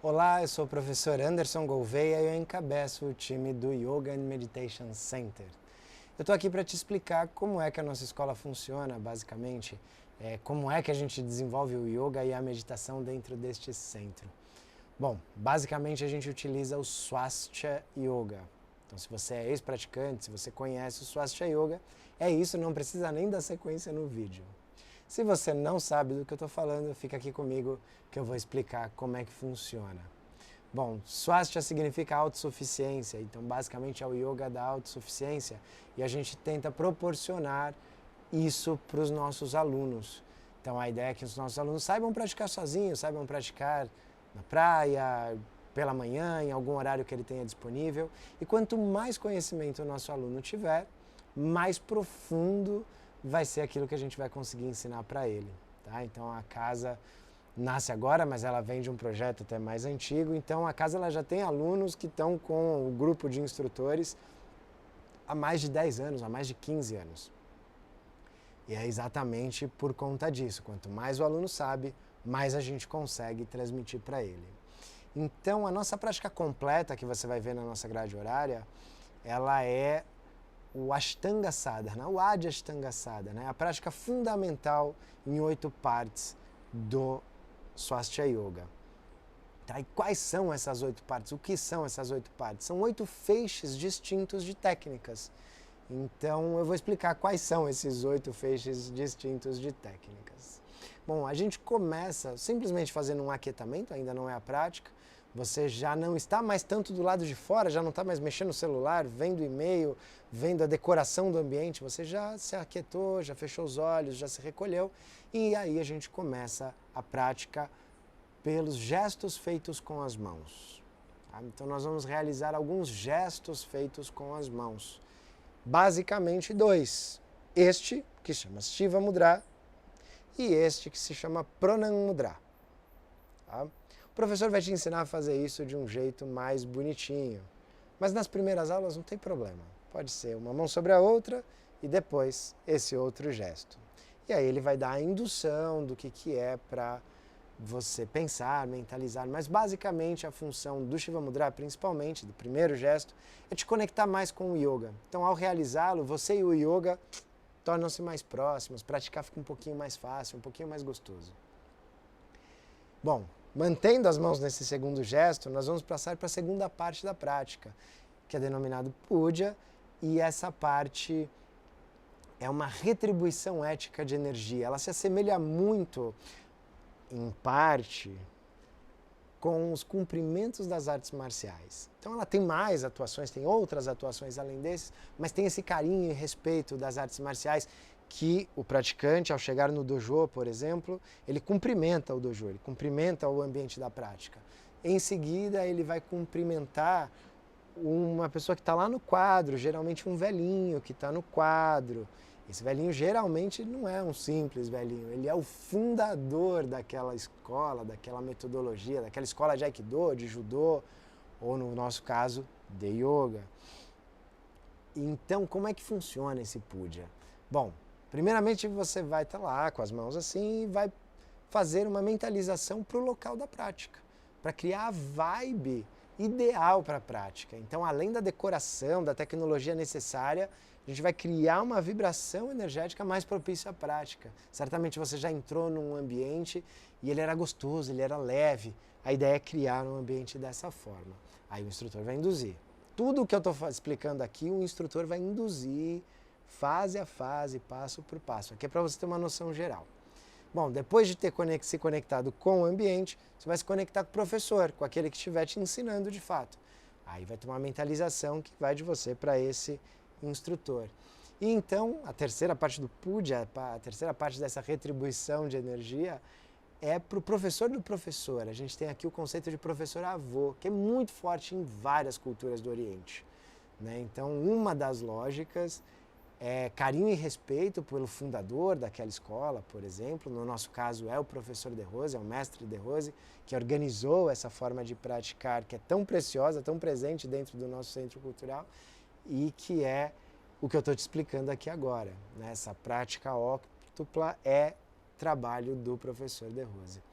Olá, eu sou o professor Anderson Gouveia e eu encabeço o time do Yoga and Meditation Center. Eu estou aqui para te explicar como é que a nossa escola funciona, basicamente, como é que a gente desenvolve o yoga e a meditação dentro deste centro. Bom, basicamente a gente utiliza o Swastika Yoga. Então, se você é ex-praticante, se você conhece o Swastika Yoga, é isso, não precisa nem da sequência no vídeo. Se você não sabe do que eu estou falando, fica aqui comigo que eu vou explicar como é que funciona. Bom, Swastika significa autossuficiência, então basicamente é o yoga da autossuficiência e a gente tenta proporcionar isso para os nossos alunos. Então a ideia é que os nossos alunos saibam praticar sozinhos, saibam praticar na praia, pela manhã, em algum horário que ele tenha disponível. E quanto mais conhecimento o nosso aluno tiver, mais profundo vai ser aquilo que a gente vai conseguir ensinar para ele. Tá? Então a casa nasce agora, mas ela vem de um projeto até mais antigo. Então a casa ela já tem alunos que estão com o grupo de instrutores há mais de 10 anos, há mais de 15 anos. E é exatamente por conta disso. Quanto mais o aluno sabe, mais a gente consegue transmitir para ele. Então a nossa prática completa, que você vai ver na nossa grade horária, ela é o Ashtanga Sadhana, o Adi Ashtanga Sadhana, a prática fundamental em 8 partes do Swastika Yoga. Tá? E quais são essas 8 partes? O que são essas 8 partes? São 8 feixes distintos de técnicas. Então eu vou explicar quais são esses 8 feixes distintos de técnicas. Bom, a gente começa simplesmente fazendo um aquietamento, ainda não é a prática. Você já não está mais tanto do lado de fora, já não está mais mexendo no celular, vendo e-mail, vendo a decoração do ambiente, você já se aquietou, já fechou os olhos, já se recolheu e aí a gente começa a prática pelos gestos feitos com as mãos. Tá? Então nós vamos realizar alguns gestos feitos com as mãos. Basicamente 2. Este, que se chama Shiva Mudra, e este que se chama Pranam Mudra. Tá? O professor vai te ensinar a fazer isso de um jeito mais bonitinho. Mas nas primeiras aulas não tem problema. Pode ser uma mão sobre a outra e depois esse outro gesto. E aí ele vai dar a indução do que é para você pensar, mentalizar. Mas basicamente a função do Shiva Mudra, principalmente do primeiro gesto, é te conectar mais com o yoga. Então ao realizá-lo, você e o yoga tornam-se mais próximos, praticar fica um pouquinho mais fácil, um pouquinho mais gostoso. Bom, mantendo as mãos nesse segundo gesto, nós vamos passar para a segunda parte da prática, que é denominado Puja, e essa parte é uma retribuição ética de energia. Ela se assemelha muito, em parte, com os cumprimentos das artes marciais. Então ela tem mais atuações, tem outras atuações além desses, mas tem esse carinho e respeito das artes marciais que o praticante, ao chegar no dojo, por exemplo, ele cumprimenta o dojo, ele cumprimenta o ambiente da prática. Em seguida, ele vai cumprimentar uma pessoa que está lá no quadro, geralmente um velhinho que está no quadro. Esse velhinho geralmente não é um simples velhinho, ele é o fundador daquela escola, daquela metodologia, daquela escola de Aikido, de Judô, ou no nosso caso, de Yoga. Então, como é que funciona esse Puja? Bom, primeiramente você vai estar lá com as mãos assim e vai fazer uma mentalização para o local da prática, para criar a vibe ideal para a prática. Então, além da decoração, da tecnologia necessária, a gente vai criar uma vibração energética mais propícia à prática. Certamente você já entrou num ambiente e ele era gostoso, ele era leve. A ideia é criar um ambiente dessa forma. Aí o instrutor vai induzir. Tudo o que eu estou explicando aqui, o instrutor vai induzir fase a fase, passo por passo. Aqui é para você ter uma noção geral. Bom, depois de ter se conectado com o ambiente, você vai se conectar com o professor, com aquele que estiver te ensinando de fato. Aí vai ter uma mentalização que vai de você para esse instrutor. E então, a terceira parte do Puja, a terceira parte dessa retribuição de energia, é para o professor do professor. A gente tem aqui o conceito de professor-avô, que é muito forte em várias culturas do Oriente. Né? Então, uma das lógicas é carinho e respeito pelo fundador daquela escola, por exemplo. No nosso caso é o professor De Rose, é o mestre De Rose, que organizou essa forma de praticar, que é tão preciosa, tão presente dentro do nosso centro cultural e que é o que eu estou te explicando aqui agora. Né? Essa prática óctupla é trabalho do professor De Rose.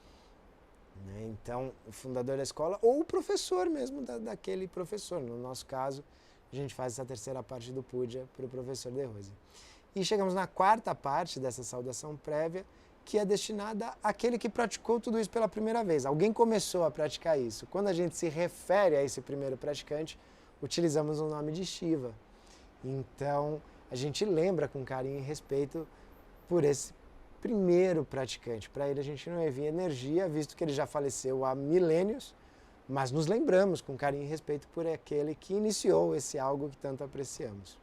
né? Então, o fundador da escola ou o professor mesmo daquele professor. No nosso caso, a gente faz essa terceira parte do Puja para o professor De Rose. E chegamos na quarta parte dessa saudação prévia, que é destinada àquele que praticou tudo isso pela primeira vez. Alguém começou a praticar isso. Quando a gente se refere a esse primeiro praticante, utilizamos o nome de Shiva. Então, a gente lembra com carinho e respeito por esse primeiro praticante. Para ele a gente não envia energia, visto que ele já faleceu há milênios, mas nos lembramos com carinho e respeito por aquele que iniciou esse algo que tanto apreciamos.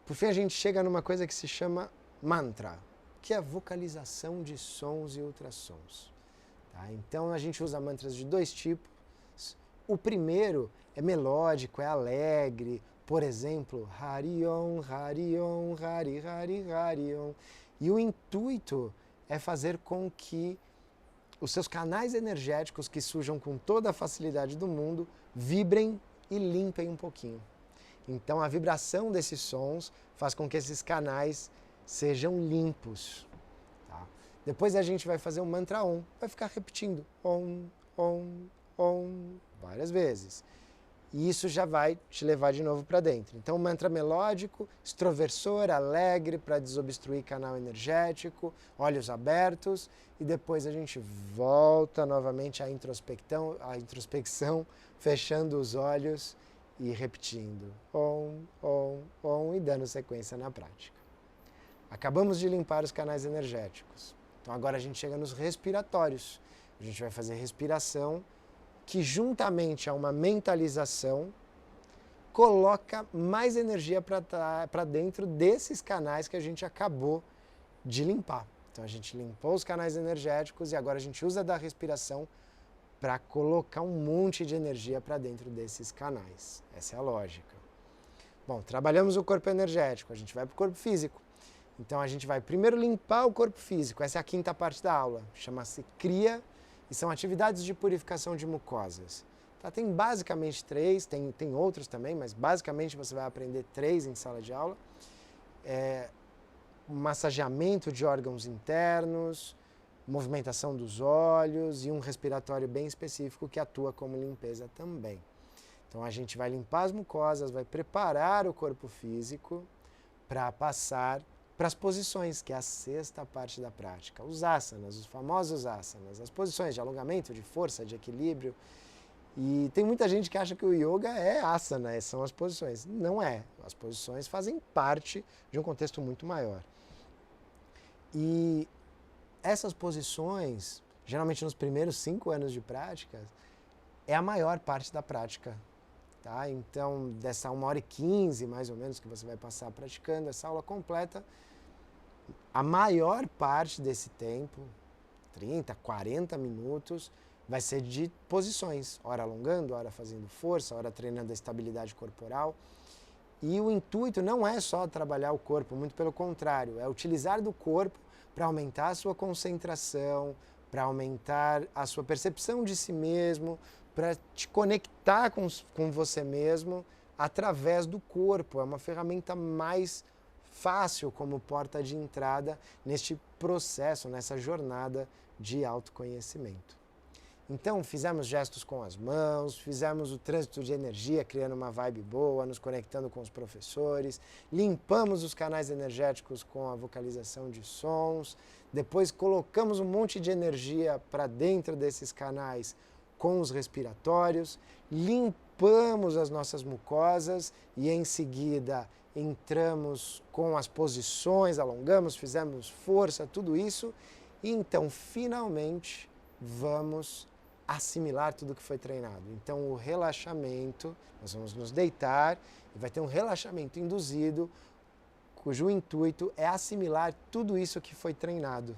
Por fim, a gente chega numa coisa que se chama mantra, que é a vocalização de sons e ultrassons. Tá? Então, a gente usa mantras de dois tipos. O primeiro é melódico, é alegre. Por exemplo, Hari Om, Hari Om, Hari Hari Hari Om. E o intuito é fazer com que os seus canais energéticos, que surjam com toda a facilidade do mundo, vibrem e limpem um pouquinho. Então, a vibração desses sons faz com que esses canais sejam limpos. Tá? Depois a gente vai fazer o mantra Om, vai ficar repetindo Om, Om, Om várias vezes. E isso já vai te levar de novo para dentro. Então, mantra melódico, extroversor, alegre, para desobstruir canal energético, olhos abertos, e depois a gente volta novamente à introspecção, fechando os olhos e repetindo Om, Om, Om e dando sequência na prática. Acabamos de limpar os canais energéticos. Então agora a gente chega nos respiratórios. A gente vai fazer respiração que, juntamente a uma mentalização, coloca mais energia para dentro desses canais que a gente acabou de limpar. Então a gente limpou os canais energéticos e agora a gente usa da respiração para colocar um monte de energia para dentro desses canais. Essa é a lógica. Bom, trabalhamos o corpo energético, a gente vai para o corpo físico. Então a gente vai primeiro limpar o corpo físico, essa é a quinta parte da aula, chama-se Kriya, e são atividades de purificação de mucosas. Tá? Tem basicamente 3, tem outros também, mas basicamente você vai aprender 3 em sala de aula. Massageamento de órgãos internos, movimentação dos olhos e um respiratório bem específico que atua como limpeza também. Então a gente vai limpar as mucosas, vai preparar o corpo físico para passar para as posições, que é a sexta parte da prática. Os asanas, os famosos asanas, as posições de alongamento, de força, de equilíbrio. E tem muita gente que acha que o yoga é asana, são as posições. Não é. As posições fazem parte de um contexto muito maior. E essas posições, geralmente nos primeiros 5 anos de prática, é a maior parte da prática. Tá? Então, dessa 1h15, mais ou menos, que você vai passar praticando essa aula completa, a maior parte desse tempo, 30, 40 minutos, vai ser de posições, ora alongando, ora fazendo força, ora treinando a estabilidade corporal. E o intuito não é só trabalhar o corpo, muito pelo contrário, é utilizar do corpo para aumentar a sua concentração, para aumentar a sua percepção de si mesmo, para te conectar com você mesmo através do corpo. É uma ferramenta mais fácil como porta de entrada neste processo, nessa jornada de autoconhecimento. Então, fizemos gestos com as mãos, fizemos o trânsito de energia, criando uma vibe boa, nos conectando com os professores, limpamos os canais energéticos com a vocalização de sons, depois colocamos um monte de energia para dentro desses canais com os respiratórios, limpamos as nossas mucosas e em seguida entramos com as posições, alongamos, fizemos força, tudo isso, e então finalmente vamos assimilar tudo que foi treinado. Então o relaxamento, nós vamos nos deitar e vai ter um relaxamento induzido, cujo intuito é assimilar tudo isso que foi treinado.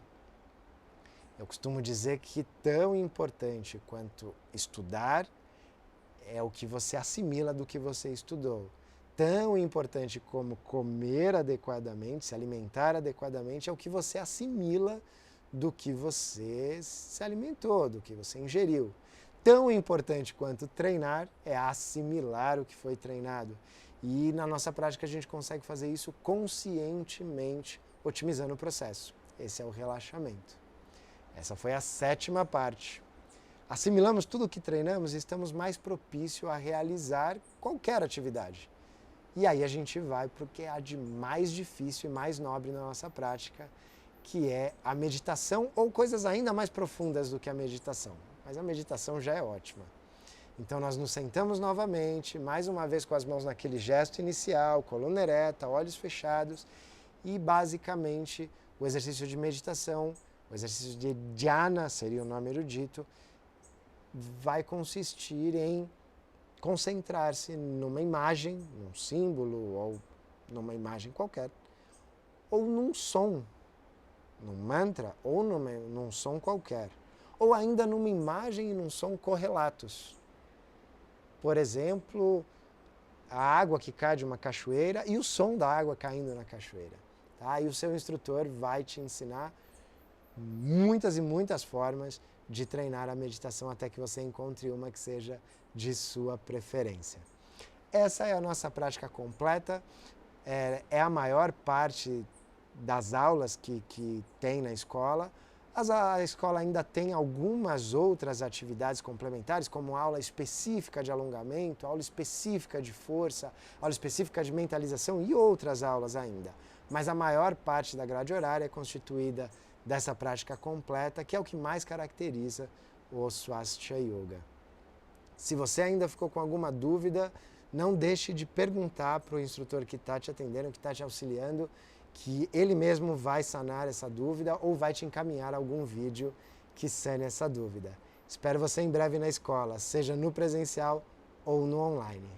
Eu costumo dizer que tão importante quanto estudar é o que você assimila do que você estudou. Tão importante como comer adequadamente, se alimentar adequadamente, é o que você assimila do que você se alimentou, do que você ingeriu. Tão importante quanto treinar é assimilar o que foi treinado. E na nossa prática a gente consegue fazer isso conscientemente, otimizando o processo. Esse é o relaxamento. Essa foi a 7ª parte. Assimilamos tudo o que treinamos e estamos mais propícios a realizar qualquer atividade. E aí a gente vai para o que há de mais difícil e mais nobre na nossa prática, que é a meditação ou coisas ainda mais profundas do que a meditação. Mas a meditação já é ótima. Então nós nos sentamos novamente, mais uma vez com as mãos naquele gesto inicial, coluna ereta, olhos fechados, e basicamente o exercício de meditação, o exercício de dhyana, seria o nome erudito, vai consistir em concentrar-se numa imagem, num símbolo ou numa imagem qualquer, ou num som, num mantra ou num som qualquer, ou ainda numa imagem e num som correlatos. Por exemplo, a água que cai de uma cachoeira e o som da água caindo na cachoeira. Tá? E o seu instrutor vai te ensinar muitas e muitas formas de treinar a meditação até que você encontre uma que seja de sua preferência. Essa é a nossa prática completa, é a maior parte das aulas que tem na escola. A escola ainda tem algumas outras atividades complementares, como aula específica de alongamento, aula específica de força, aula específica de mentalização e outras aulas ainda. Mas a maior parte da grade horária é constituída dessa prática completa, que é o que mais caracteriza o Swastika Yoga. Se você ainda ficou com alguma dúvida, não deixe de perguntar para o instrutor que está te atendendo, que está te auxiliando, que ele mesmo vai sanar essa dúvida ou vai te encaminhar algum vídeo que sane essa dúvida. Espero você em breve na escola, seja no presencial ou no online.